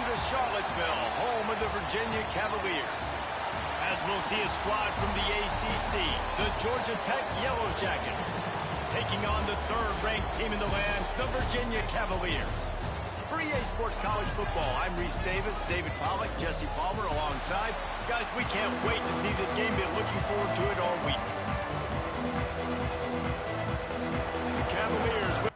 to Charlottesville, home of the Virginia Cavaliers. As we'll see a squad from the ACC, the Georgia Tech Yellow Jackets, taking on the third-ranked team in the land, the Virginia Cavaliers. For EA Sports College Football, I'm Reese Davis, David Pollack, Jesse Palmer alongside. Guys, we can't wait to see this game. Been looking forward to it all week. The Cavaliers...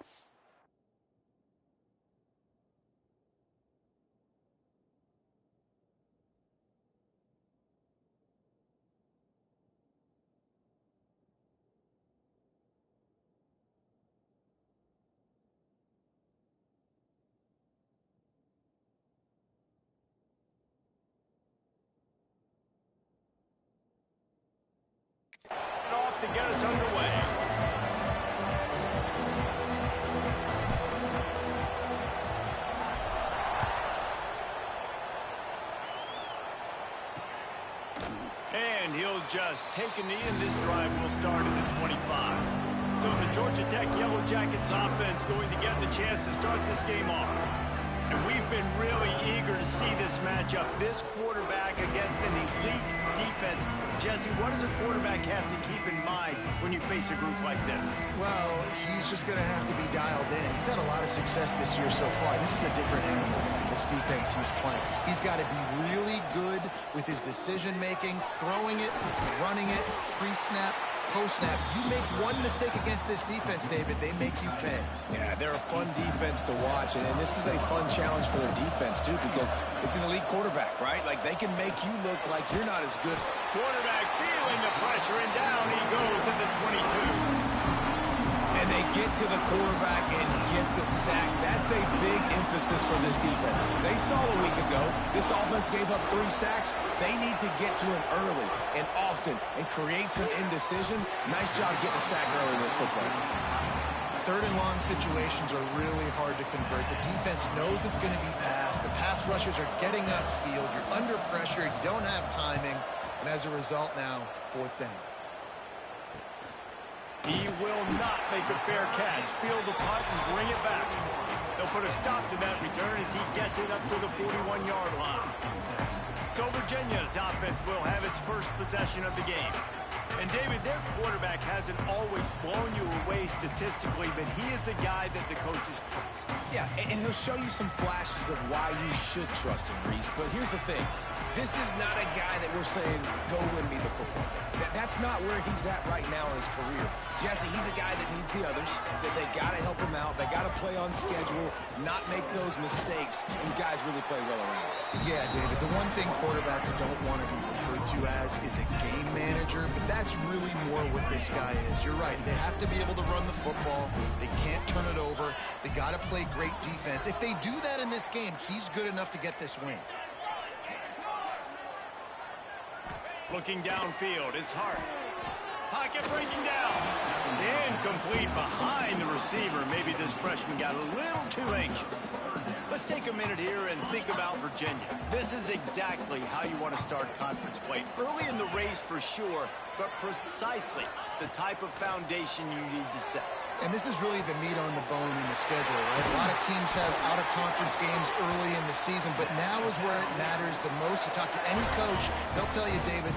off to get us underway. And he'll just take a knee, and this drive will start at the 25. So the Georgia Tech Yellow Jackets offense going to get the chance to start this game off. And we've been really eager to see this matchup. This quarterback against an elite defense. Jesse, what does a quarterback have to keep in mind when you face a group like this? Well, he's just going to have to be dialed in. He's had a lot of success this year so far. This is a different animal, this defense he's playing. He's got to be really good with his decision-making, throwing it, running it, pre-snap, post-snap. You make one mistake against this defense, David, they make you pay. Yeah, they're a fun defense to watch, and this is a fun challenge for their defense, too, because it's an elite quarterback, right? Like, they can make you look like you're not as good. Quarterback feeling the pressure, and down he goes at the 22. And they get to the quarterback and get the sack. That's a big emphasis for this defense. They saw a week ago, this offense gave up 3 sacks. They need to get to him early and often and create some indecision. Nice job getting a sack early in this football game. Third and long situations are really hard to convert. The defense knows it's going to be passed. The pass rushers are getting upfield. You're under pressure. You don't have timing. And as a result now, 4th down. He will not make a fair catch. Field the punt and bring it back. They'll put a stop to that return as he gets it up to the 41-yard line. So Virginia's offense will have its first possession of the game. And David, their quarterback hasn't always blown you away statistically, but he is a guy that the coaches trust. Yeah, and he'll show you some flashes of why you should trust him, Reese. But here's the thing. This is not a guy that we're saying, go win me the football game. That's not where he's at right now in his career. Jesse, he's a guy that needs the others, that they got to help him out. They got to play on schedule, not make those mistakes, and guys really play well around. Yeah, David, the one thing quarterbacks don't want to be referred to as is a game manager, but that's really more what this guy is. You're right. They have to be able to run the football. They can't turn it over. They got to play great defense. If they do that in this game, he's good enough to get this win. Looking downfield, it's Hart. Pocket breaking down. Incomplete behind the receiver. Maybe this freshman got a little too anxious. Let's take a minute here and think about Virginia. This is exactly how you want to start conference play. Early in the race for sure, but precisely the type of foundation you need to set. And this is really the meat on the bone in the schedule, right? A lot of teams have out-of-conference games early in the season, but now is where it matters the most. You talk to any coach, they'll tell you, David,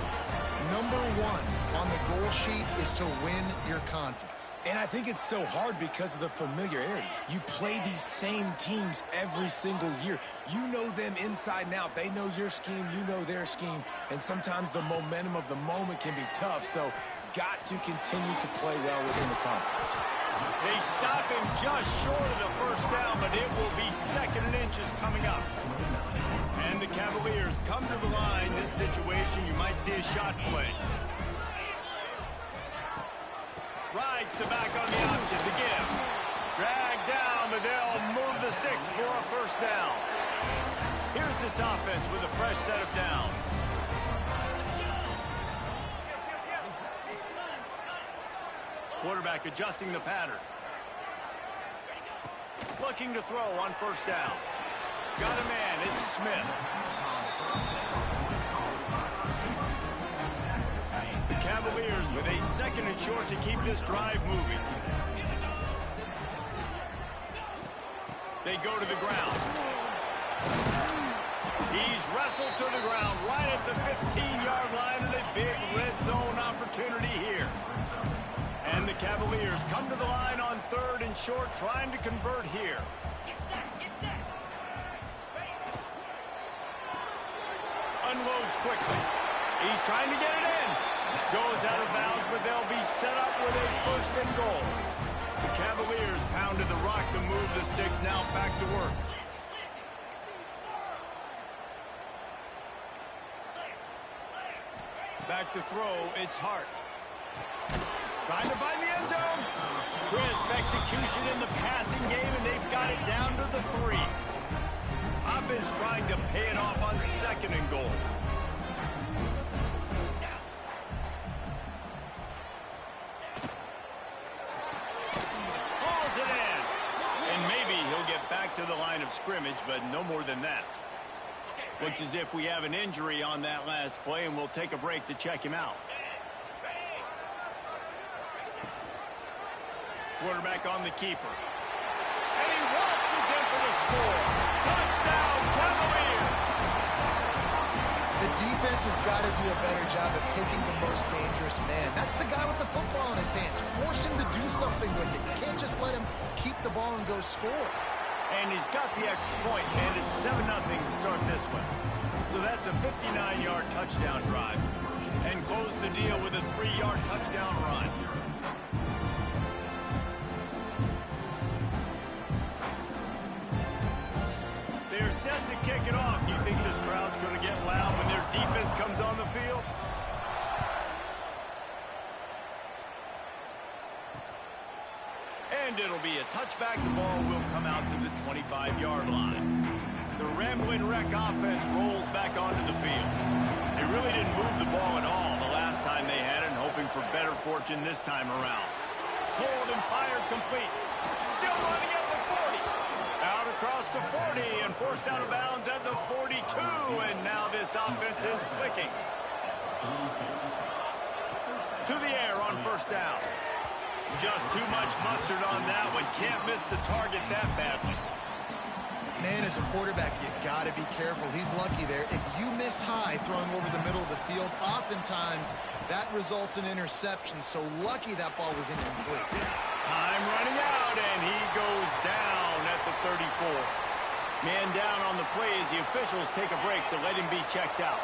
number 1 on the goal sheet is to win your conference. And I think it's so hard because of the familiarity. You play these same teams every single year. You know them inside and out. They know your scheme, you know their scheme, and sometimes the momentum of the moment can be tough, so got to continue to play well within the conference. They stop him just short of the first down, but it will be 2nd and inches coming up. And the Cavaliers come to the line. This situation, you might see a shot play. Rides the back on the option to give. Drag down, but they'll move the sticks for a first down. Here's this offense with a fresh set of downs. Quarterback adjusting the pattern. Looking to throw on first down. Got a man, it's Smith. The Cavaliers with a 2nd and short to keep this drive moving. They go to the ground. He's wrestled to the ground right at the 15-yard line, and a big red zone opportunity here. And the Cavaliers come to the line on 3rd and short, trying to convert here. Unloads quickly. He's trying to get it in. Goes out of bounds, but they'll be set up with a 1st and goal. The Cavaliers pounded the rock to move the sticks, now back to work. Back to throw, it's Hart. Trying to find the end zone. Crisp execution in the passing game, and they've got it down to the 3. Offense trying to pay it off on 2nd and goal. Hauls it in. And maybe he'll get back to the line of scrimmage, but no more than that. Looks as if we have an injury on that last play, and we'll take a break to check him out. Quarterback on the keeper. And he waltzes in for the score. Touchdown, Cavaliers! The defense has got to do a better job of taking the most dangerous man. That's the guy with the football in his hands. Force him to do something with it. You can't just let him keep the ball and go score. And he's got the extra point, and it's 7-0 to start this one. So that's a 59-yard touchdown drive. And close the deal with a 3-yard touchdown run. They're set to kick it off. You think this crowd's going to get loud when their defense comes on the field? And it'll be a touchback. The ball will come out to the 25-yard line. The Ramblin' Wreck offense rolls back onto the field. They really didn't move the ball at all the last time they had it, hoping for better fortune this time around. Pulled and fired complete. Still running at the 40. Out across the 40 and forced out of bounds at the 42. And now this offense is clicking. To the air on 1st down. Just too much mustard on that one. Can't miss the target that badly. Man, as a quarterback, you got to be careful. He's lucky there. If you miss high throwing over the middle of the field, oftentimes that results in interception. So lucky that ball was incomplete. Time running out, and he goes down at the 34. Man down on the play as the officials take a break to let him be checked out.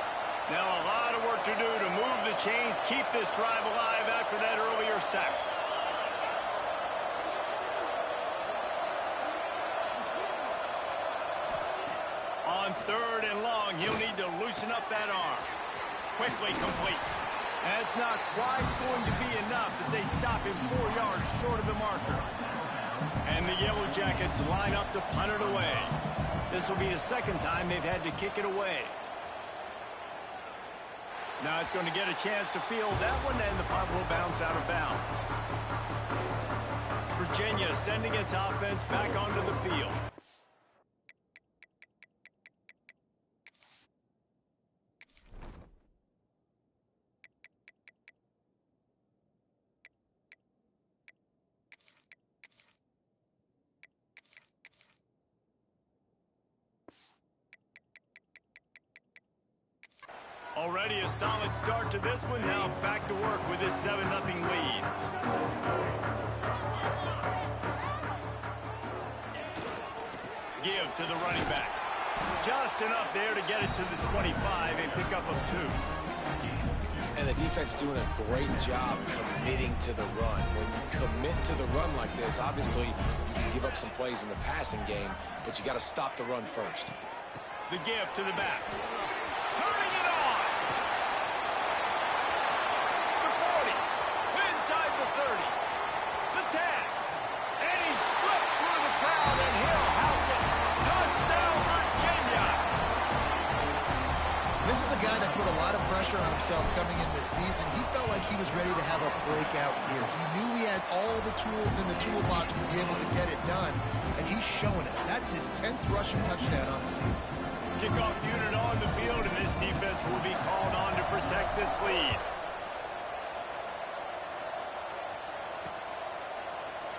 Now a lot of work to do to move the chains, keep this drive alive after that earlier sack. On 3rd and long, he'll need to loosen up that arm. Quickly complete. That's not quite going to be enough as they stop him 4 yards short of the marker. And the Yellow Jackets line up to punt it away. This will be the 2nd time they've had to kick it away. Not going to get a chance to field that one, and the punt will bounce out of bounds. Virginia sending its offense back onto the field. Already a solid start to this one. Now back to work with this 7-0 lead. Give to the running back. Just enough there to get it to the 25 and pick up of 2. And the defense doing a great job committing to the run. When you commit to the run like this, obviously you can give up some plays in the passing game, but you got to stop the run first. The give to the back. Turning it on. The 40. Inside the 30. The 10. And he slipped through the crowd, and he'll house it. Touchdown, Virginia. This is a guy that put a lot of pressure on himself coming in this season. He felt like he was ready to have a breakout year. He knew he had all the tools in the toolbox to be able to get it done, and he's showing it. That's his 10th rushing touchdown on the season. Kickoff unit on the field, and this defense will be called on to protect this lead.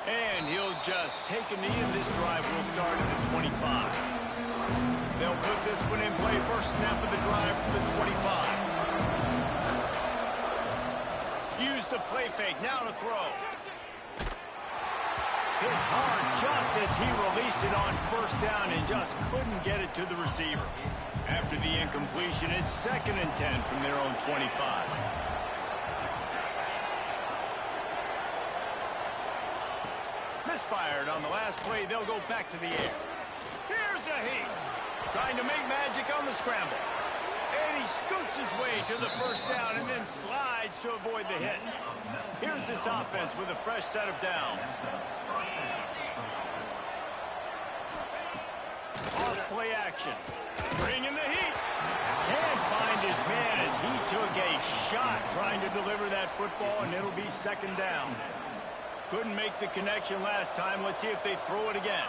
And he'll just take a knee, and this drive will start at the 25. They'll put this one in play. First snap of the drive from the 25. Use the play fake. Now to throw. Hit hard just as he released it on first down and just couldn't get it to the receiver. After the incompletion, it's 2nd and 10 from their own 25. Misfired on the last play. They'll go back to the air. Here's a heat. Trying to make magic on the scramble. And he scoots his way to the first down and then slides to avoid the hit. Here's this offense with a fresh set of downs. Off play action. Bringing the heat. Can't find his man as he took a shot trying to deliver that football, and it'll be 2nd down. Couldn't make the connection last time. Let's see if they throw it again.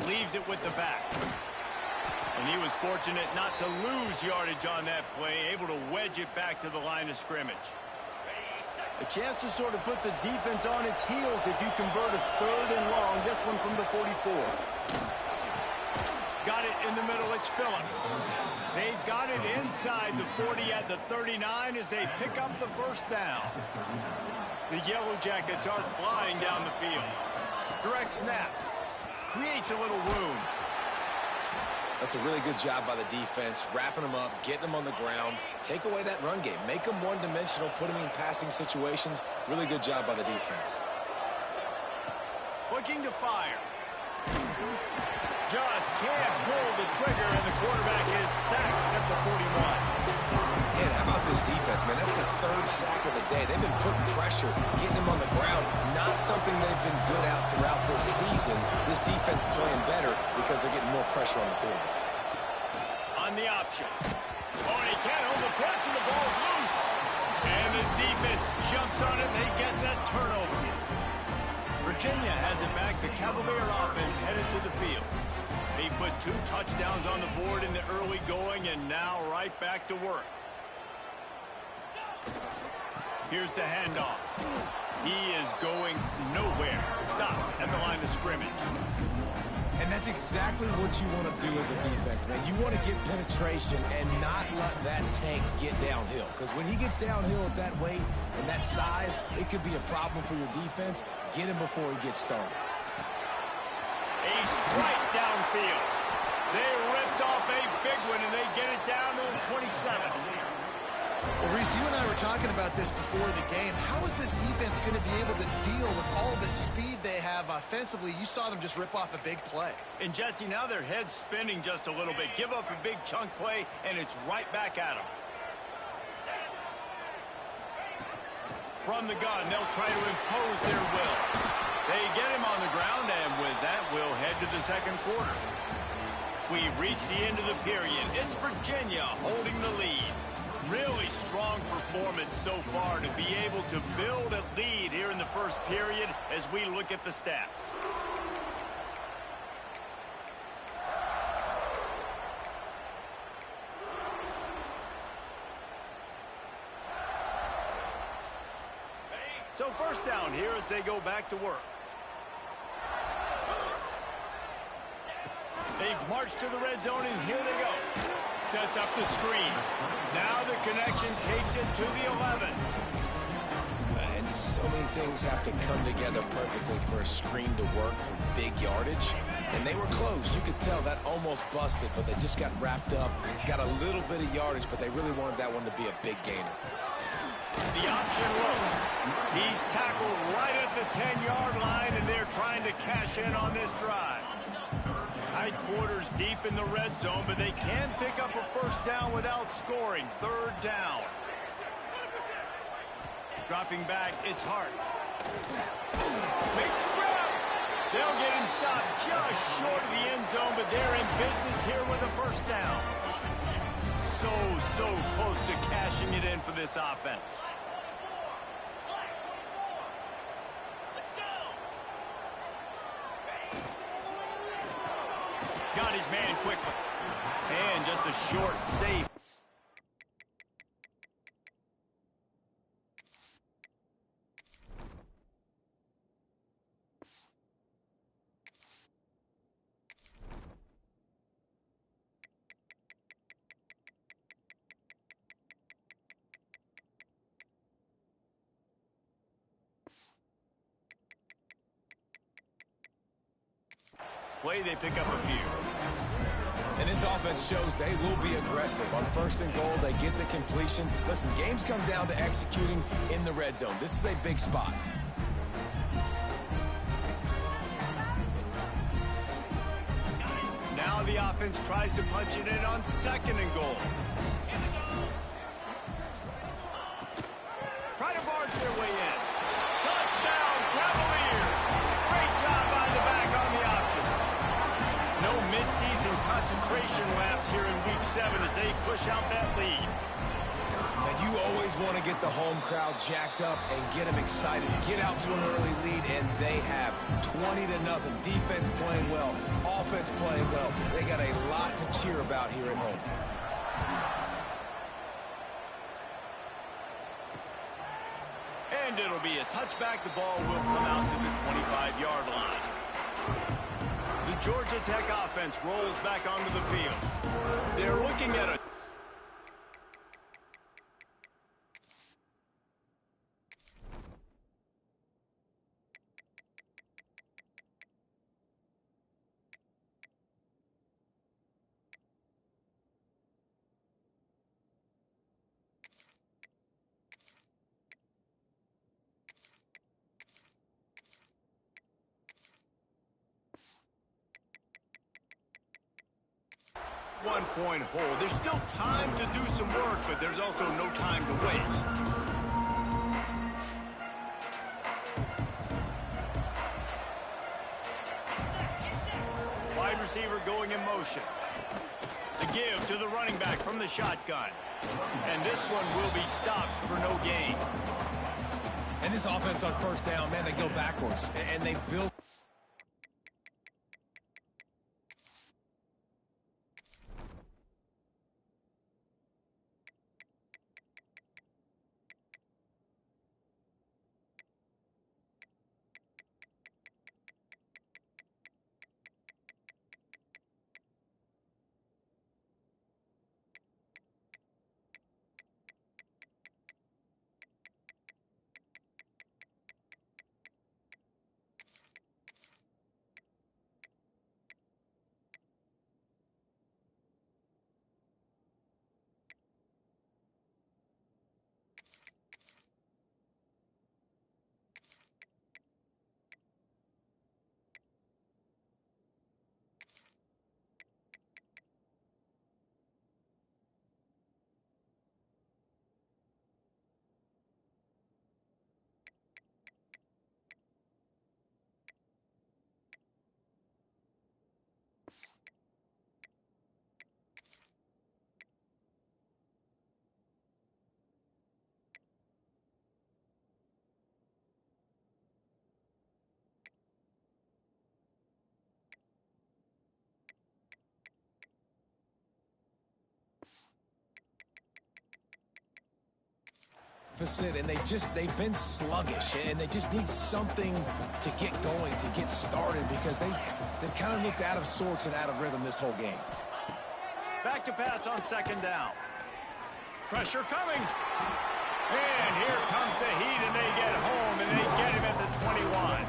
Leaves it with the back. And he was fortunate not to lose yardage on that play, able to wedge it back to the line of scrimmage. A chance to sort of put the defense on its heels if you convert a 3rd and long. This one from the 44. Got it in the middle. It's Phillips. They've got it inside the 40 at the 39 as they pick up the first down. The Yellow Jackets are flying down the field. Direct snap. Creates a little room. That's a really good job by the defense, wrapping them up, getting them on the ground. Take away that run game. Make them one-dimensional, put them in passing situations. Really good job by the defense. Looking to fire. Just can't pull the trigger, and the quarterback is sacked at the 41. Yeah, how about this defense, man? That's the 3rd sack of the day. They've been putting pressure, getting them on the ground. Not something they've been good at throughout this season. This defense playing better because they're getting more pressure on the quarterback. On the option. Oh, and he can't hold the pitch, and the ball's loose. And the defense jumps on it, and they get that turnover. Virginia has it back. The Cavalier offense headed to the field. They put 2 touchdowns on the board in the early going, and now right back to work. Here's the handoff. He is going nowhere. Stop at the line of scrimmage. And that's exactly what you want to do as a defense, man. You want to get penetration and not let that tank get downhill. Because when he gets downhill at that weight and that size, it could be a problem for your defense. Get him before he gets started. A strike downfield. They ripped off a big one, and they get it down to the 27. Well, Reese, you and I were talking about this before the game. How is this defense going to be able to deal with all the speed they have offensively? You saw them just rip off a big play. And, Jesse, now their head's spinning just a little bit. Give up a big chunk play, and it's right back at them. From the gun, they'll try to impose their will. They get him on the ground, and with that, we'll head to the 2nd quarter. We've reached the end of the period. It's Virginia holding the lead. Really strong performance so far to be able to build a lead here in the first period as we look at the stats. So first down here as they go back to work. They've marched to the red zone, and here they go. Sets up the screen. Now the connection takes it to the 11. And so many things have to come together perfectly for a screen to work for big yardage. And they were close. You could tell that almost busted, but they just got wrapped up, got a little bit of yardage, but they really wanted that one to be a big gainer. The option look. He's tackled right at the 10-yard line, and they're trying to cash in on this drive. Tight quarters deep in the red zone, but they can pick up a first down without scoring. 3rd down. Dropping back, it's Hart. Big scrap. They'll get him stopped just short of the end zone, but they're in business here with a first down. So close to cashing it in for this offense. Got his man quickly. And just a short save. play, they pick up a few. And this offense shows they will be aggressive. On first and goal, they get the completion. Listen, games come down to executing in the red zone. This is a big spot. Now the offense tries to punch it in on second and goal. Try to barge their way in. Touchdown, Cavaliers! Great job by the back on the option. No midseason concentration laps here in Week 7 as they push out that lead. And you always want to get the home crowd jacked up and get them excited. Get out to an early lead, and they have 20-0. Defense playing well, offense playing well. They got a lot to cheer about here at home. And it'll be a touchback. The ball will come out to the 25-yard line. The Georgia Tech offense rolls back onto the field. They're looking at a one-point hole. There's still time to do some work, but there's also no time to waste. Wide receiver going in motion. The give to the running back from the shotgun. And this one will be stopped for no gain. And this offense on first down, man, they go backwards. And they build. And they've been sluggish, and they just need something to get going, to get started, because they've kind of looked out of sorts and out of rhythm this whole game. Back to pass on second down. Pressure coming. And here comes the heat, and they get home, and they get him at the 21.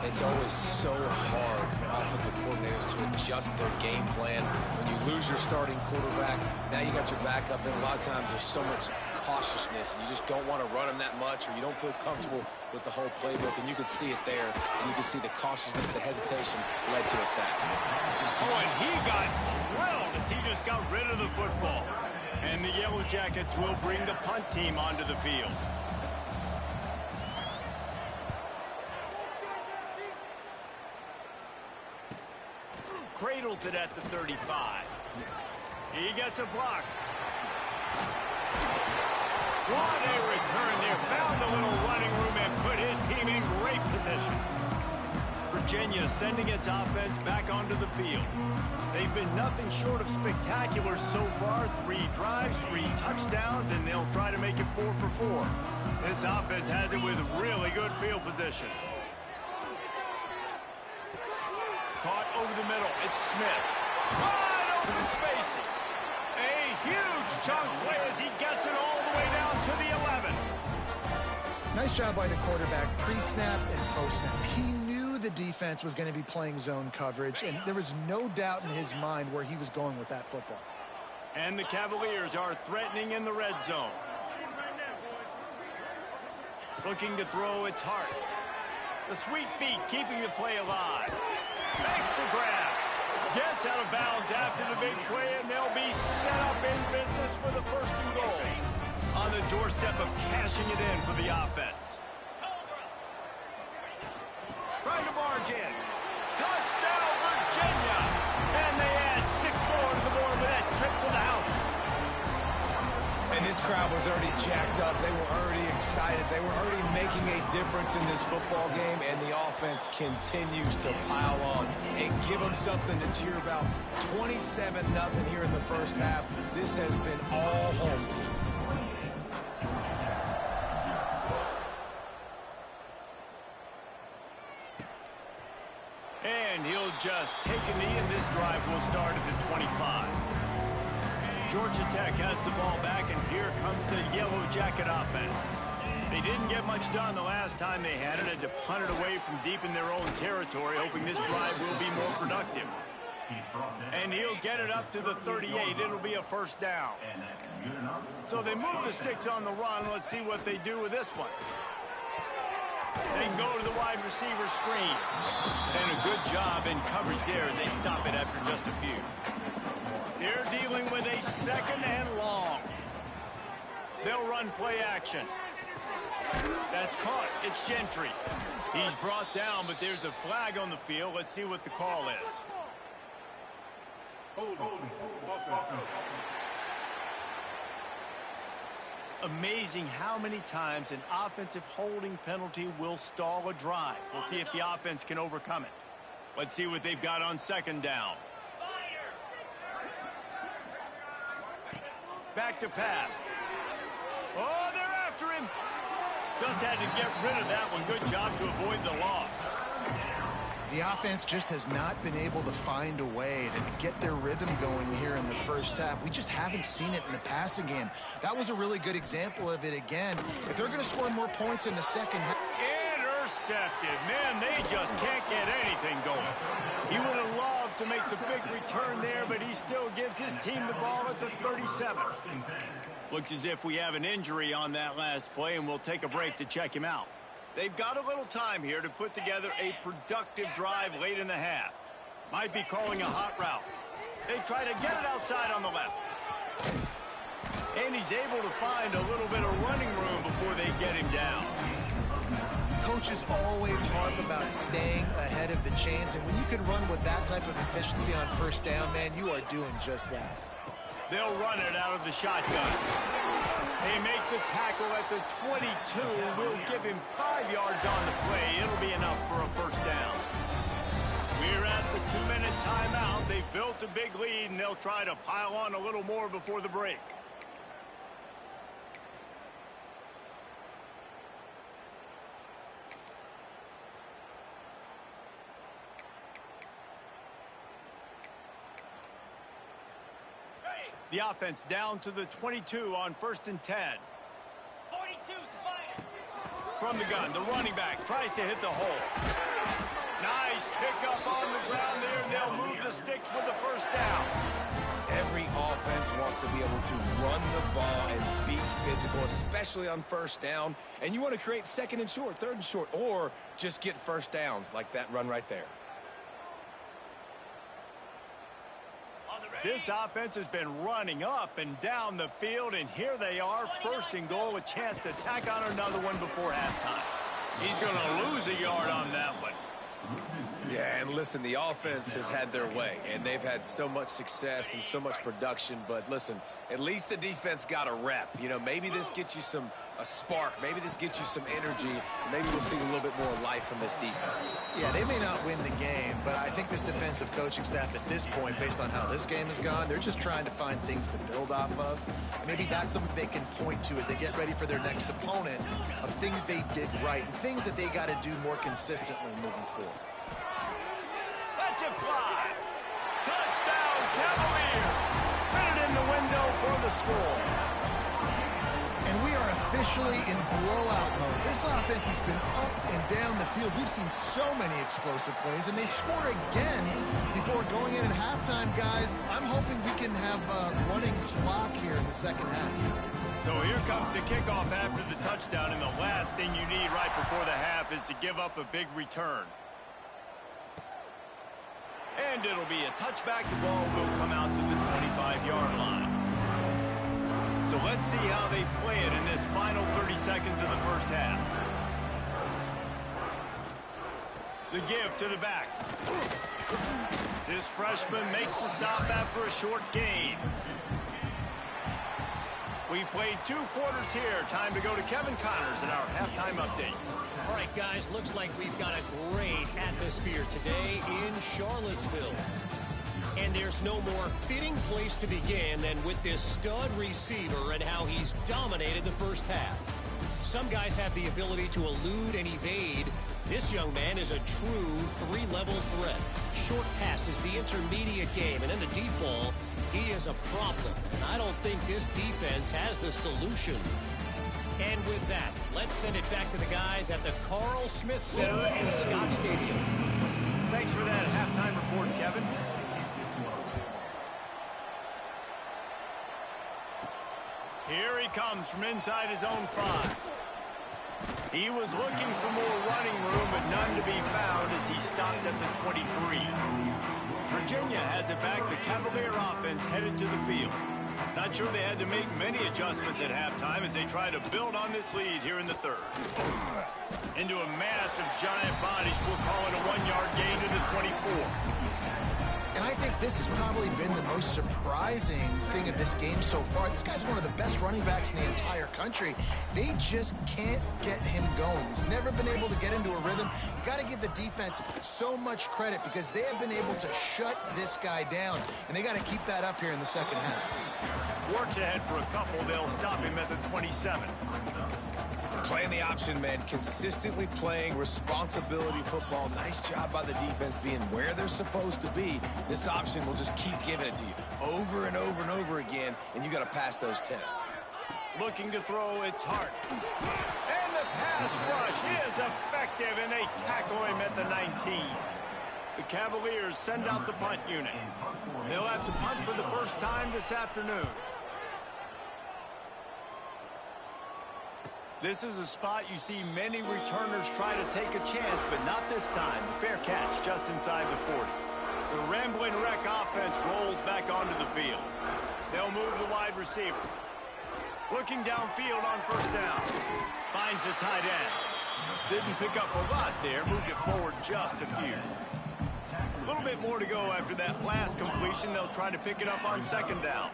It's always so hard for offensive coordinators to adjust their game plan. When you lose your starting quarterback, now you got your backup, and a lot of times there's so much cautiousness, and you just don't want to run them that much, or you don't feel comfortable with the whole playbook, and you can see it there, and you can see the cautiousness, the hesitation led to a sack. Oh, and he got drilled as he just got rid of the football. And the Yellow Jackets will bring the punt team onto the field. Cradles it at the 35. He gets a block. What a return there. Found a little running room and put his team in great position. Virginia sending its offense back onto the field. They've been nothing short of spectacular so far. 3 drives, 3 touchdowns, and they'll try to make it 4 for 4. This offense has it with really good field position. Caught over the middle. It's Smith. Wide open spaces. A huge chunk play as he gets it all the way down to the 11. Nice job by the quarterback, pre-snap and post-snap. He knew the defense was going to be playing zone coverage, and there was no doubt in his mind where he was going with that football. And the Cavaliers are threatening in the red zone. Looking to throw, it's Hart. The sweet feet keeping the play alive. Makes the grab. Gets out of bounds after the big play, and they'll be set up in business with a 1st and goal. On the doorstep of cashing it in for the offense. Trying to barge in. Touchdown, Virginia! And they add 6 more to the board with that trip to the house. And this crowd was already jacked up. They were already excited. They were already making a difference in this football game, and the offense continues to pile on and give them something to cheer about. 27-0 here in the first half. This has been all home team. And he'll just take a knee, and this drive will start at the 25. Georgia Tech has the ball back, and here comes the Yellow Jacket offense. They didn't get much done the last time they had it. Had to punt it away from deep in their own territory, hoping this drive will be more productive. And he'll get it up to the 38. It'll be a 1st down. So they move the sticks on the run. Let's see what they do with this one. They go to the wide receiver screen. And a good job in coverage there as they stop it after just a few. They're dealing with a 2nd and long. They'll run play action. That's caught. It's Gentry. He's brought down, but there's a flag on the field. Let's see what the call is. Amazing how many times an offensive holding penalty will stall a drive. We'll see if the offense can overcome it. Let's see what they've got on 2nd down. Back to pass. Oh, they're after him. Just had to get rid of that one. Good job to avoid the loss. The offense just has not been able to find a way to get their rhythm going here in the first half. We just haven't seen it in the passing game. That was a really good example of it again. If they're going to score more points in the second half. Intercepted. Man, they just can't get anything going. He would have loved to make the big return there, but he still gives his team the ball at the 37. Looks as if we have an injury on that last play, and we'll take a break to check him out. They've got a little time here to put together a productive drive late in the half. Might be calling a hot route. They try to get it outside on the left. And he's able to find a little bit of running room before they get him down. Coaches always harp about staying ahead of the chains, and when you can run with that type of efficiency on 1st down, man, you are doing just that. They'll run it out of the shotgun. They make the tackle at the 22. We'll give him 5 yards on the play. It'll be enough for a 1st down. We're at the 2-minute timeout. They've built a big lead, and they'll try to pile on a little more before the break. The offense down to the 22 on 1st and 10. 42, Spider. From the gun, the running back tries to hit the hole. Nice pickup on the ground there. They'll move the sticks with the 1st down. Every offense wants to be able to run the ball and be physical, especially on 1st down. And you want to create 2nd and short, 3rd and short, or just get 1st downs like that run right there. This offense has been running up and down the field, and here they are, 1st and goal, a chance to tack on another one before halftime. He's going to lose a yard on that one. Yeah, and listen, the offense has had their way, and they've had so much success and so much production. But listen, at least the defense got a rep. You know, maybe this gets you a spark. Maybe this gets you some energy. Maybe we'll see a little bit more life from this defense. Yeah, they may not win the game, but I think this defensive coaching staff at this point, based on how this game has gone, they're just trying to find things to build off of. And maybe that's something they can point to as they get ready for their next opponent of things they did right and things that they got to do more consistently moving forward. Let's it fly. Touchdown, Cavaliers. Fit it in the window for the score. And we are officially in blowout mode. This offense has been up and down the field. We've seen so many explosive plays, and they score again before going in at halftime, guys. I'm hoping we can have a running clock here in the second half. So here comes the kickoff after the touchdown, and the last thing you need right before the half is to give up a big return. And it'll be a touchback. The ball will come out to the 25-yard line. So let's see how they play it in this final 30 seconds of the first half. The give to the back. This freshman makes the stop after a short gain. We've played 2 quarters here. Time to go to Kevin Connors in our halftime update. All right, guys, looks like we've got a great atmosphere today in Charlottesville. And there's no more fitting place to begin than with this stud receiver and how he's dominated the first half. Some guys have the ability to elude and evade. This young man is a true 3-level threat. Short passes, the intermediate game, and in the deep ball, he is a problem. And I don't think this defense has the solution. And with that, let's send it back to the guys at the Carl Smith Center in Scott Stadium. Thanks for that halftime report, Kevin. Here he comes from inside his own 5. He was looking for more running room, but none to be found as he stopped at the 23. Virginia has it back. The Cavalier offense headed to the field. Not sure they had to make many adjustments at halftime as they try to build on this lead here in the third. Into a mass of giant bodies, we'll call it a 1-yard gain to the 24. And I think this has probably been the most surprising thing of this game so far. This guy's one of the best running backs in the entire country. They just can't get him going. He's never been able to get into a rhythm. You got to give the defense so much credit because they have been able to shut this guy down. And they got to keep that up here in the second half. Works ahead for a couple. They'll stop him at the 27. Playing the option, man. Consistently playing responsibility football. Nice job by the defense being where they're supposed to be. This option will just keep giving it to you over and over and over again, and you got to pass those tests. Looking to throw, it's Hart. And the pass rush is effective, and they tackle him at the 19. The Cavaliers send out the punt unit. They'll have to punt for the first time this afternoon. This is a spot you see many returners try to take a chance, but not this time. The fair catch just inside the 40. The Rambling Wreck offense rolls back onto the field. They'll move the wide receiver. Looking downfield on first down. Finds the tight end. Didn't pick up a lot there. Moved it forward just a few. A little bit more to go after that last completion. They'll try to pick it up on second down.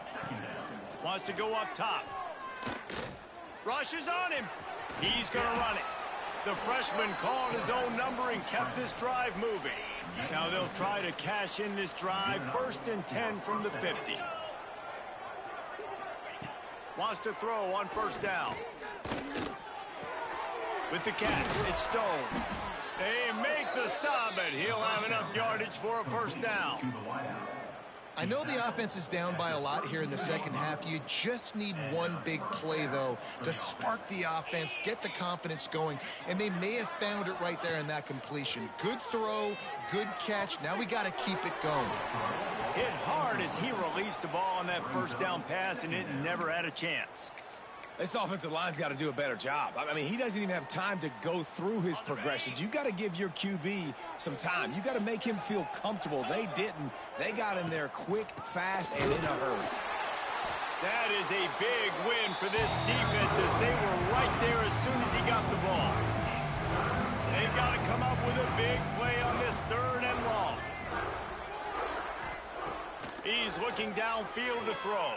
Wants to go up top. Rushes on him. He's going to run it. The freshman called his own number and kept this drive moving. Now they'll try to cash in this drive. 1st and 10 from the 50. Wants to throw on first down. With the catch, it's Stone. They make the stop, and he'll have enough yardage for a first down. I know the offense is down by a lot here in the second half. You just need one big play, though, to spark the offense, get the confidence going, and they may have found it right there in that completion. Good throw, good catch. Now we got to keep it going. Hit hard as he released the ball on that first down pass, and it never had a chance. This offensive line's got to do a better job. I mean, he doesn't even have time to go through his progressions. You got to give your QB some time. You got to make him feel comfortable. They didn't. They got in there quick, fast, and in a hurry. That is a big win for this defense as they were right there as soon as he got the ball. They've got to come up with a big play on this 3rd and long. He's looking downfield to throw.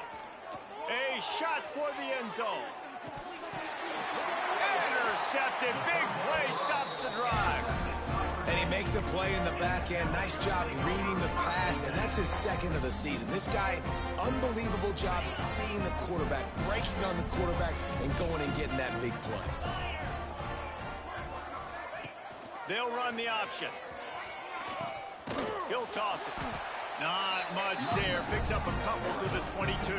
A shot toward the end zone. Intercepted. Big play stops the drive. And he makes a play in the back end. Nice job reading the pass, and that's his 2nd of the season. This guy, unbelievable job seeing the quarterback, breaking on the quarterback, and going and getting that big play. They'll run the option. He'll toss it. Not much there. Picks up a couple to the 22.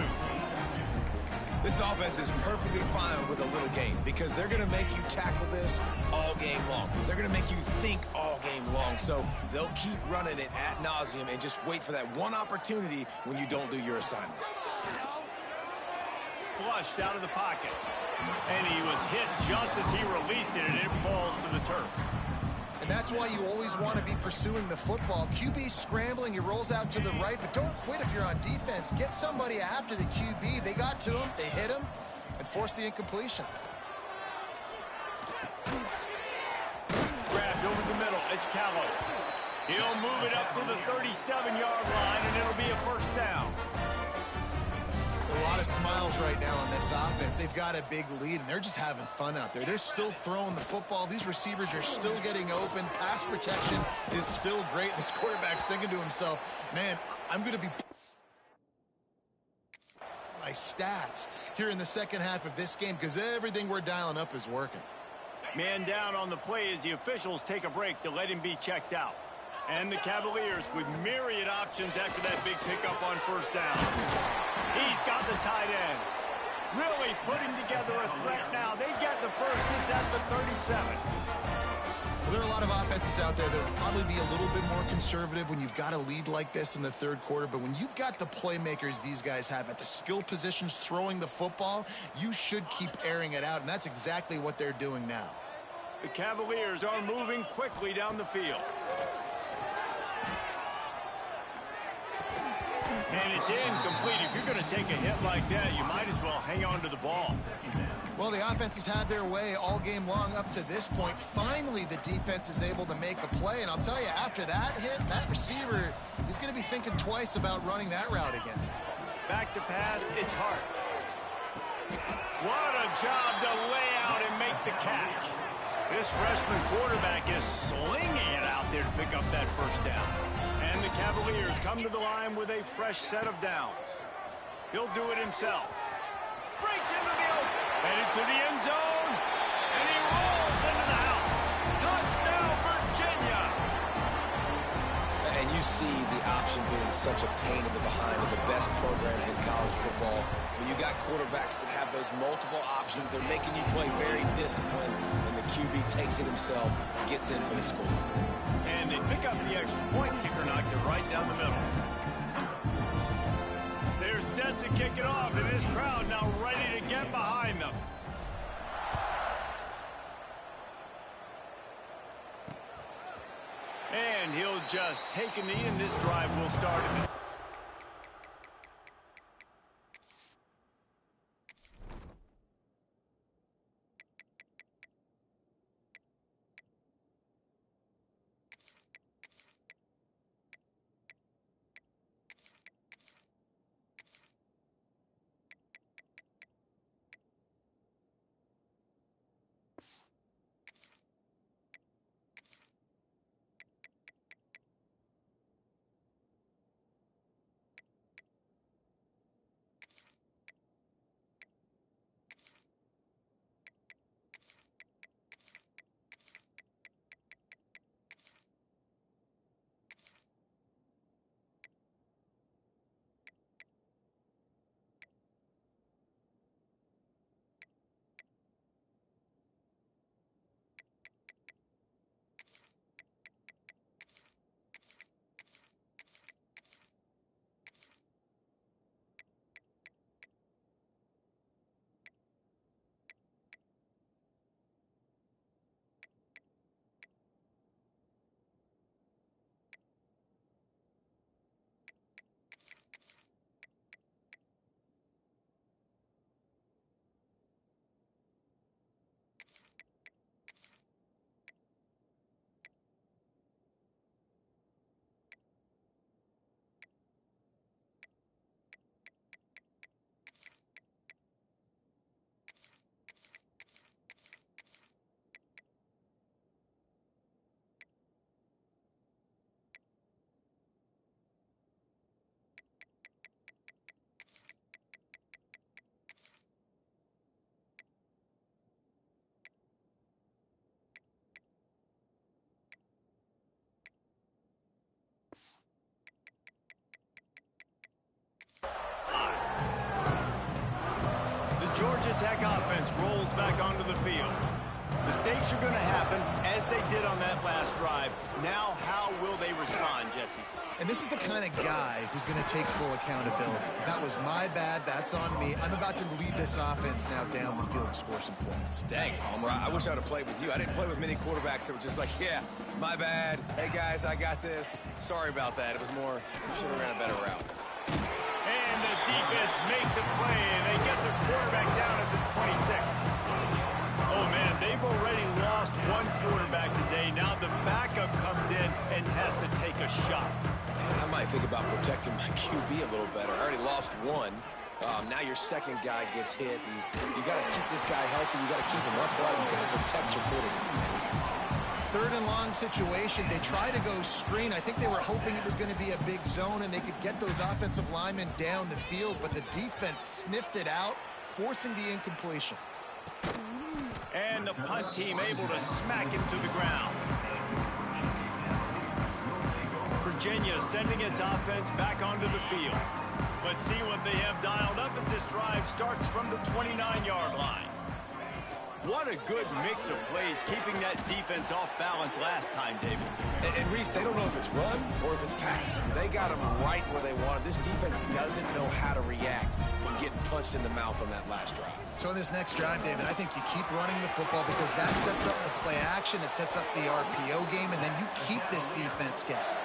This offense is perfectly fine with a little game because they're going to make you tackle this all game long. They're going to make you think all game long. So they'll keep running it ad nauseum and just wait for that one opportunity when you don't do your assignment. Flushed out of the pocket. And he was hit just as he released it, and it falls to the turf. And that's why you always want to be pursuing the football. QB scrambling, he rolls out to the right, but don't quit if you're on defense. Get somebody after the QB. They got to him, they hit him, and forced the incompletion. Grabbed over the middle, it's Callow. He'll move it up to the 37-yard line, and it'll be a first down. A lot of smiles right now on this offense. They've got a big lead, and they're just having fun out there. They're still throwing the football. These receivers are still getting open. Pass protection is still great. This quarterback's thinking to himself, man, I'm going to be my stats here in the second half of this game because everything we're dialing up is working. Man down on the play as the officials take a break to let him be checked out. And the Cavaliers with myriad options after that big pickup on first down. He's got the tight end. Really putting together a threat now. They get the first. It's at the 37. Well, there are a lot of offenses out there that will probably be a little bit more conservative when you've got a lead like this in the third quarter. But when you've got the playmakers these guys have at the skill positions throwing the football, you should keep airing it out. And that's exactly what they're doing now. The Cavaliers are moving quickly down the field. And it's incomplete. If you're going to take a hit like that, you might as well hang on to the ball. Well, the offense has had their way all game long up to this point. Finally, the defense is able to make a play. And I'll tell you, after that hit, that receiver is going to be thinking twice about running that route again. Back to pass, it's Hart. What a job to lay out and make the catch. This freshman quarterback is slinging it out there to pick up that first down. And the Cavaliers come to the line with a fresh set of downs. He'll do it himself. Breaks into the open. Headed to the end zone. And he rolls into the house. Touchdown, Virginia. And you see the option being such a pain in the behind of the best programs in college football. When you got quarterbacks that have those multiple options, they're making you play very disciplined, and the QB takes it himself, gets in for the score. And they pick up the extra point. Kicker knocked it right down the middle. They're set to kick it off, and this crowd now ready to get behind them. And he'll just take a knee, and this drive will start in the Georgia Tech offense rolls back onto the field. Mistakes are going to happen, as they did on that last drive. Now, how will they respond, Jesse? And this is the kind of guy who's going to take full accountability. That was my bad. That's on me. I'm about to lead this offense now down the field and score some points. Dang, Palmer, I wish I would have played with you. I didn't play with many quarterbacks that were just like, yeah, my bad. Hey, guys, I got this. Sorry about that. It was more, you should have ran a better route. And the defense makes a play, and they get the quarterback down at the 26. Oh, man, they've already lost one quarterback today. Now the backup comes in and has to take a shot. Man, I might think about protecting my QB a little better. I already lost one. Now your second guy gets hit, and you got to keep this guy healthy. You got to keep him upright. You got to protect your quarterback, man. Third and long situation. They try to go screen. I think they were hoping it was going to be a big zone and they could get those offensive linemen down the field, but the defense sniffed it out, forcing the incompletion. And the punt team able to smack him to the ground. Virginia sending its offense back onto the field. Let's see what they have dialed up as this drive starts from the 29-yard line. What a good mix of plays, keeping that defense off balance last time, David. And Reese, they don't know if it's run or if it's pass. They got them right where they want it. This defense doesn't know how to react from getting punched in the mouth on that last drive. So in this next drive, David, I think you keep running the football because that sets up the play action, it sets up the RPO game, and then you keep this defense guessing.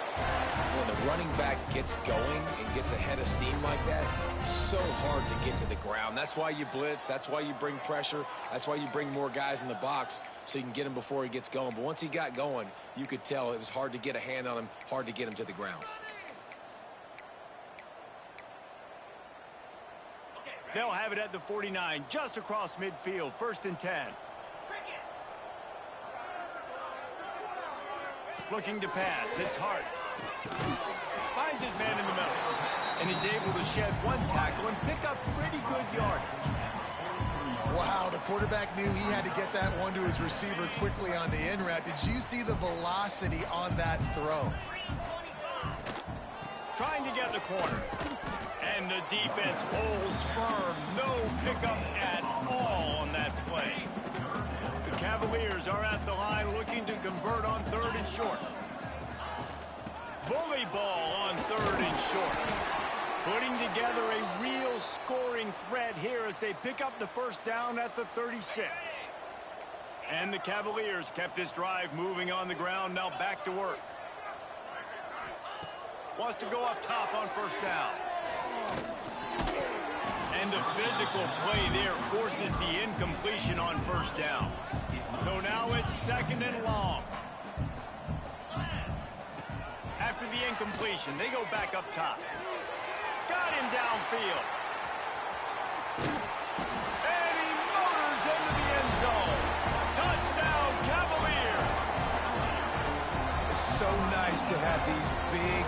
When the running back gets going and gets ahead of steam like that, it's so hard to get to the ground. That's why you blitz. That's why you bring pressure. That's why you bring more guys in the box so you can get him before he gets going. But once he got going, you could tell it was hard to get a hand on him, hard to get him to the ground. They'll have it at the 49, just across midfield, 1st and 10. Looking to pass, it's Hart. Finds his man in the middle, and is able to shed one tackle and pick up pretty good yardage. Wow, the quarterback knew he had to get that one to his receiver quickly on the in route. Did you see the velocity on that throw? Trying to get the corner. And the defense holds firm. No pickup at all on that play. The Cavaliers are at the line looking to convert on 3rd and short. Bully ball on 3rd and short. Putting together a real scoring threat here as they pick up the 1st down at the 36. And the Cavaliers kept this drive moving on the ground, now back to work. Wants to go up top on 1st down. And the physical play there forces the incompletion on 1st down. So now it's 2nd and long. After the incompletion, they go back up top. Got him downfield. And he motors into the end zone. Touchdown, Cavaliers. It's so nice to have these big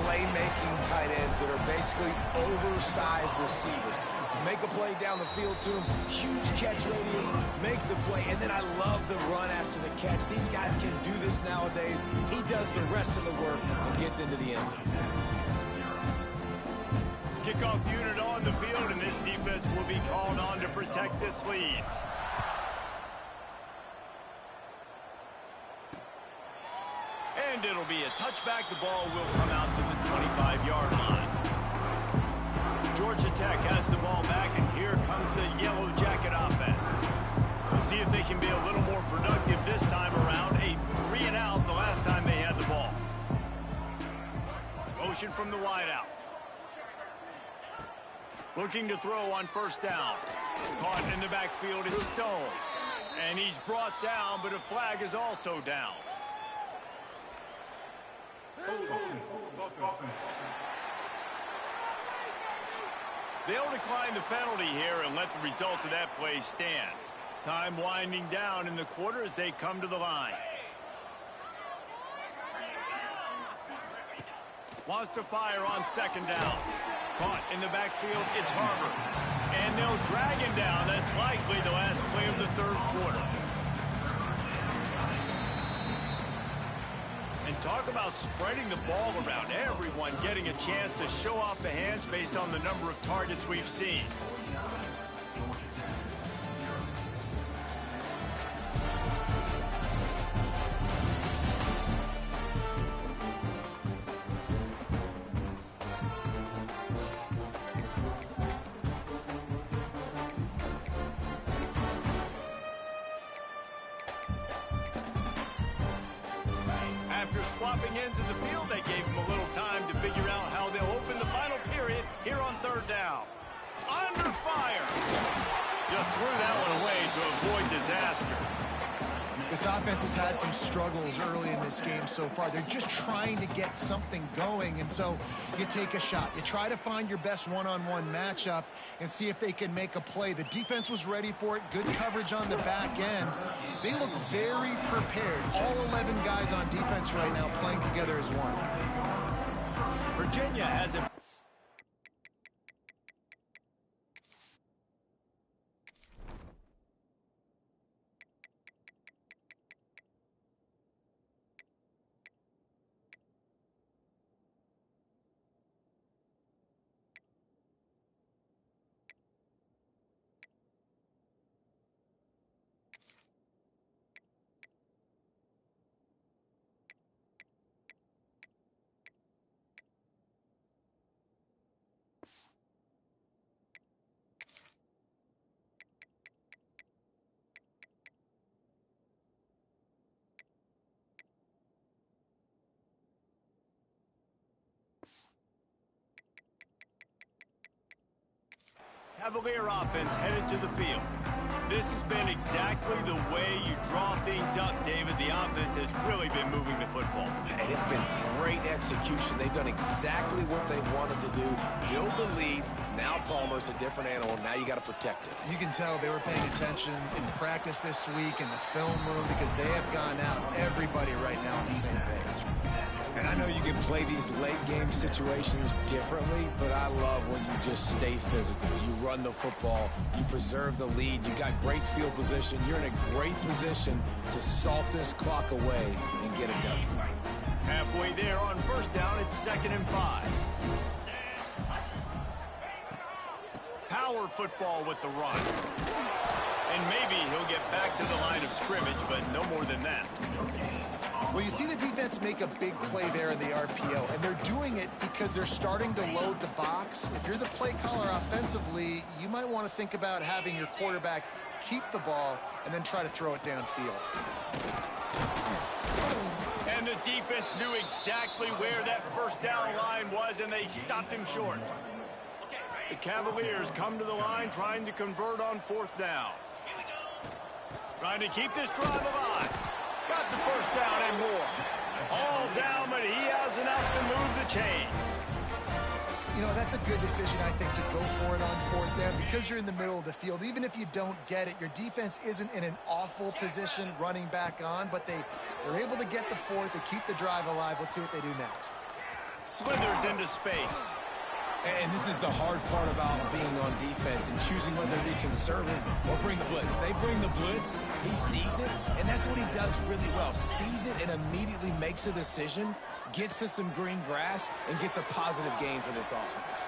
playmaking tight ends that are basically oversized receivers. Make a play down the field to him, huge catch radius, makes the play, and then I love the run after the catch. These guys can do this nowadays. He does the rest of the work and gets into the end zone. Kickoff unit on the field, and this defense will be called on to protect this lead. And it'll be a touchback. The ball will come out to the 25-yard line. Georgia Tech has the ball back, and here comes the Yellow Jacket offense. We'll see if they can be a little more productive this time around. A 3-and-out the last time they had the ball. Motion from the wideout. Looking to throw on 1st down. Caught in the backfield is Stone. And he's brought down, but a flag is also down. They'll decline the penalty here and let the result of that play stand. Time winding down in the quarter as they come to the line. Wants to fire on 2nd down. Caught in the backfield, it's Harbor. And they'll drag him down. That's likely the last play of the 3rd quarter. And talk about spreading the ball around. Everyone getting a chance to show off the hands based on the number of targets we've seen. After swapping ends of the field, they gave him a little time to figure out how they'll open the final period here on third down. Under fire. Just threw that one away to avoid disaster. This offense has had some struggles early in this game so far. They're just trying to get something going, and so you take a shot. You try to find your best one-on-one matchup and see if they can make a play. The defense was ready for it. Good coverage on the back end. They look very prepared. All 11 guys on defense right now playing together as one. Virginia has it. Cavalier offense headed to the field. This has been exactly the way you draw things up, David. The offense has really been moving the football. And it's been great execution. They've done exactly what they wanted to do. Build the lead. Now Palmer's a different animal. Now you got to protect it. You can tell they were paying attention in practice this week in the film room because they have gone out, everybody right now on the same page. And I know you can play these late-game situations differently, but I love when you just stay physical. You run the football, you preserve the lead, you got great field position, you're in a great position to salt this clock away and get it done. Halfway there on first down, it's 2nd and 5. Power football with the run. And maybe he'll get back to the line of scrimmage, but no more than that. Well, you see the defense make a big play there in the RPO, and they're doing it because they're starting to load the box. If you're the play caller offensively, you might want to think about having your quarterback keep the ball and then try to throw it downfield. And the defense knew exactly where that first down line was, and they stopped him short. The Cavaliers come to the line trying to convert on 4th down. Trying to keep this drive alive. Got the first down and more. All down, but he has enough to move the chains. You know, that's a good decision, I think, to go for it on 4th down because you're in the middle of the field. Even if you don't get it, your defense isn't in an awful position running back on, but they're able to get the 4th to keep the drive alive. Let's see what they do next. Slithers into space. And this is the hard part about being on defense and choosing whether to be conservative or bring the blitz. They bring the blitz, he sees it, and that's what he does really well. Sees it and immediately makes a decision, gets to some green grass, and gets a positive gain for this offense.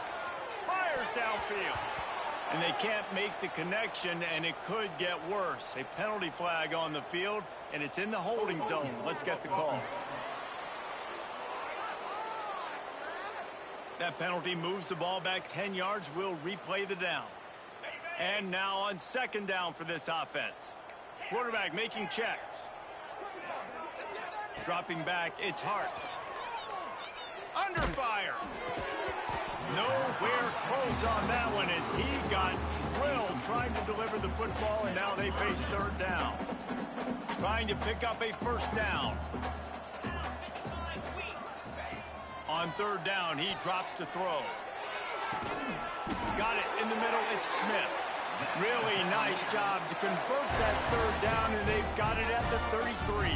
Fires downfield. And they can't make the connection, and it could get worse. A penalty flag on the field, and it's in the holding zone. Let's get the call. That penalty moves the ball back 10 yards. We'll replay the down. And now on 2nd down for this offense. Quarterback making checks. Dropping back, it's Hart. Under fire. Nowhere close on that one as he got drilled trying to deliver the football, and now they face 3rd down. Trying to pick up a first down. On 3rd down, he drops to throw. Got it in the middle, it's Smith. Really nice job to convert that 3rd down, and they've got it at the 33.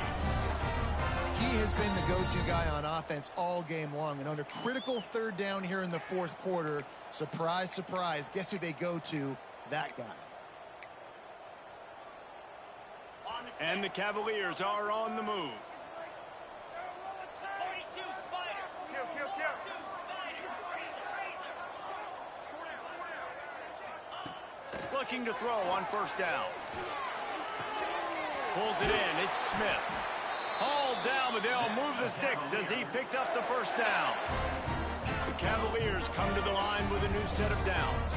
He has been the go-to guy on offense all game long, and under critical 3rd down here in the 4th quarter, surprise, surprise, guess who they go to? That guy. And the Cavaliers are on the move. Looking to throw on 1st down. Pulls it in. It's Smith. Hauled down, but they'll move the sticks as he picks up the first down. The Cavaliers come to the line with a new set of downs.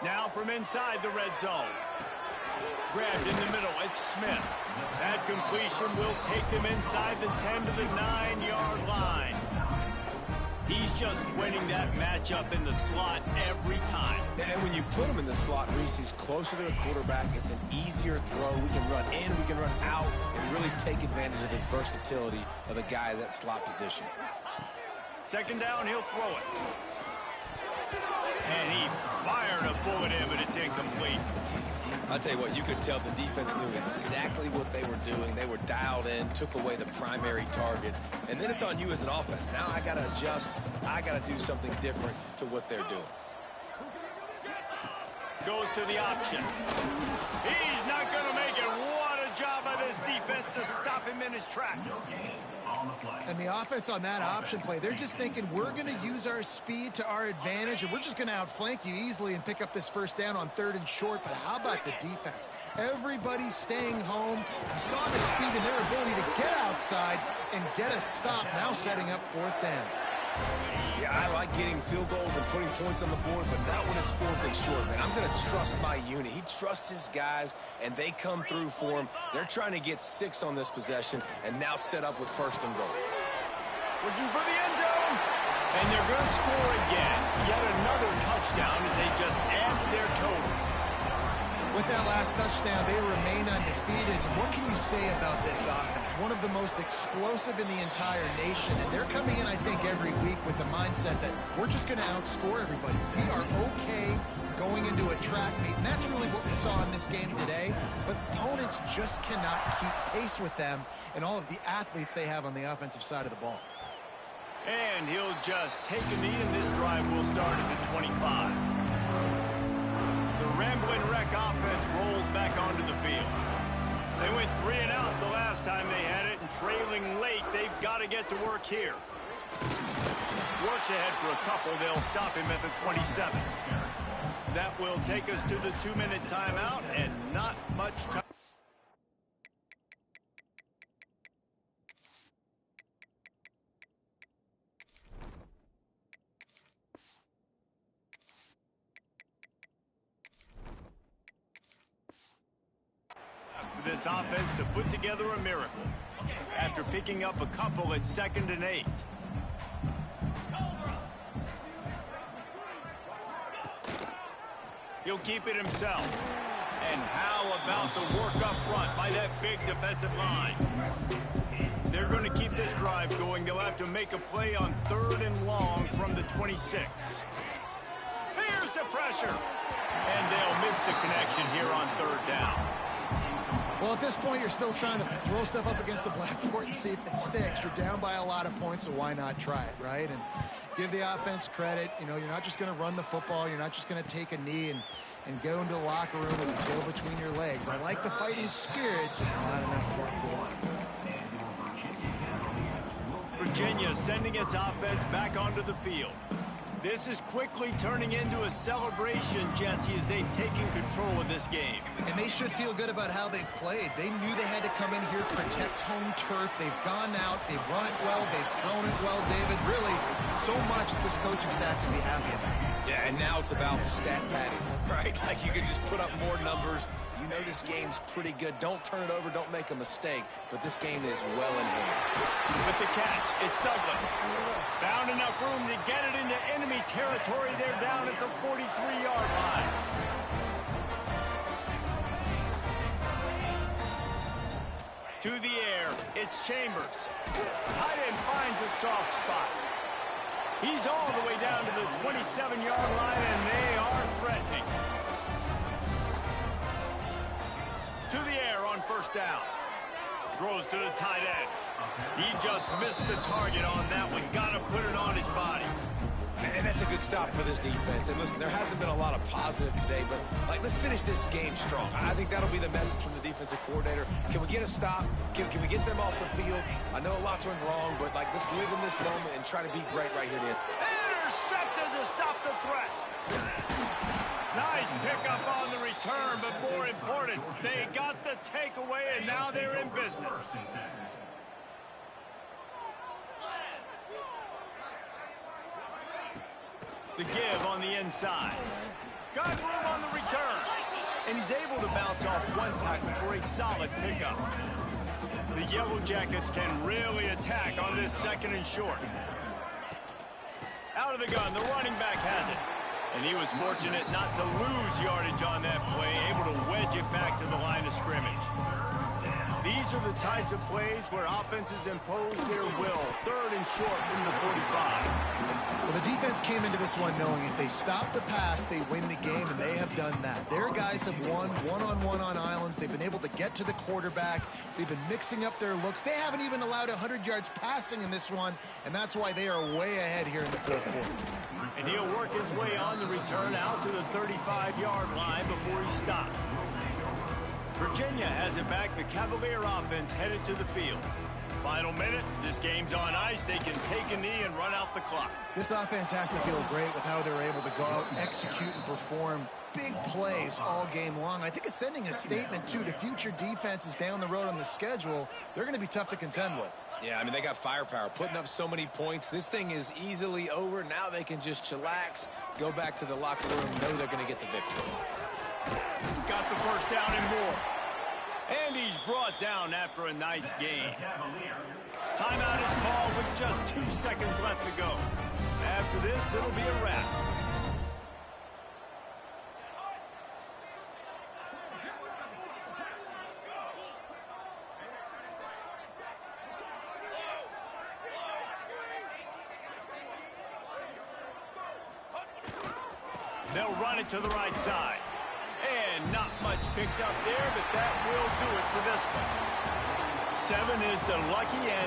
Now from inside the red zone. Grabbed in the middle, it's Smith. That completion will take them inside the 10 to the 9-yard line. He's just winning that matchup in the slot every time. And when you put him in the slot, Reese, he's closer to the quarterback. It's an easier throw. We can run in, we can run out, and really take advantage of his versatility of the guy at that slot position. Second down, he'll throw it. And he fired a bullet in, but it's incomplete. I'll tell you what, you could tell the defense knew exactly what they were doing. They were dialed in, took away the primary target, and then it's on you as an offense. Now I got to adjust. I got to do something different to what they're doing. Goes to the option. He's not going to make it. What a job by this defense to stop him in his tracks. And the offense on that option play, they're just thinking we're going to use our speed to our advantage, and we're just going to outflank you easily and pick up this first down on 3rd and short. But how about the defense? Everybody's staying home. You saw the speed and their ability to get outside and get a stop, now setting up 4th down. Yeah, I like getting field goals and putting points on the board, but not when it's 4th and short, man. I'm going to trust my unit. He trusts his guys, and they come through for him. They're trying to get 6 on this possession and now set up with 1st and goal. Looking for the end zone. And they're going to score again. Yet another touchdown as they just add to their total. With that last touchdown, they remain undefeated. And what can you say about this offense? One of the most explosive in the entire nation. And they're coming in, I think, every week with the mindset that we're just going to outscore everybody. We are okay going into a track meet. And that's really what we saw in this game today. But opponents just cannot keep pace with them and all of the athletes they have on the offensive side of the ball. And he'll just take a knee, and this drive will start at the 25. The Ramblin' Wreck offense rolls back onto the field. They went 3 and out the last time they had it, and trailing late, they've got to get to work here. Works ahead for a couple. They'll stop him at the 27. That will take us to the 2-minute timeout, and not much time. For this offense to put together a miracle after picking up a couple at 2nd and 8. He'll keep it himself. And how about the work up front by that big defensive line? They're going to keep this drive going. They'll have to make a play on 3rd and long from the 26. Here's the pressure. And they'll miss the connection here on 3rd down. Well, at this point, you're still trying to throw stuff up against the blackboard and see if it sticks. You're down by a lot of points, so why not try it, right? And give the offense credit. You know, you're not just going to run the football. You're not just going to take a knee and go into the locker room with your tail between your legs. I like the fighting spirit, just not enough of that today. Virginia sending its offense back onto the field. This is quickly turning into a celebration, Jesse, as they've taken control of this game. And they should feel good about how they've played. They knew they had to come in here, protect home turf. They've gone out, they've run it well, they've thrown it well, David. Really, so much this coaching staff can be happy about. Yeah, and now it's about stat padding, right? Like you can just put up more numbers. You know this game's pretty good. Don't turn it over, don't make a mistake. But this game is well in hand. With the catch, it's Douglas. Found enough room to get it into enemy territory. They're down at the 43-yard line. To the air, it's Chambers. Tight end finds a soft spot. He's all the way down to the 27-yard line, and they are threatening. To the air on 1st down. Throws to the tight end. He just missed the target on that one. Got to put it on his body. And that's a good stop for this defense. And listen, there hasn't been a lot of positive today, but let's finish this game strong. I think that'll be the message from the defensive coordinator. Can we get a stop? Can we get them off the field? I know lots went wrong, but let's live in this moment and try to be great right here at the end. Intercepted to stop the threat. Nice pickup on the return, but more important, they got the takeaway, and now they're in business. The give on the inside. Got room on the return. and he's able to bounce off one tackle for a solid pickup. The Yellow Jackets can really attack on this second and short. Out of the gun, the running back has it. And he was fortunate not to lose yardage on that play, able to wedge it back to the line of scrimmage. These are the types of plays where offenses impose their will. Third and short from the 45. Well, the defense came into this one knowing if they stop the pass, they win the game, and they have done that. Their guys have won one-on-one on islands. They've been able to get to the quarterback. They've been mixing up their looks. They haven't even allowed 100 yards passing in this one, and that's why they are way ahead here in the fourth quarter. And he'll work his way on the return out to the 35-yard line before he stopped. Virginia has it back. The Cavalier offense headed to the field. Final minute. This game's on ice. They can take a knee and run out the clock. This offense has to feel great with how they're able to go out, execute, and perform big plays all game long. I think it's sending a statement, too, to future defenses down the road on the schedule. They're going to be tough to contend with. Yeah, I mean, they got firepower, putting up so many points. This thing is easily over. Now they can just chillax, go back to the locker room, know they're going to get the victory. Got the first down and more. And he's brought down after a nice game. Timeout is called with just 2 seconds left to go. After this, it'll be a wrap. They'll run it to the right side. And not much picked up there, but that will do it for this one. 7 is the lucky end.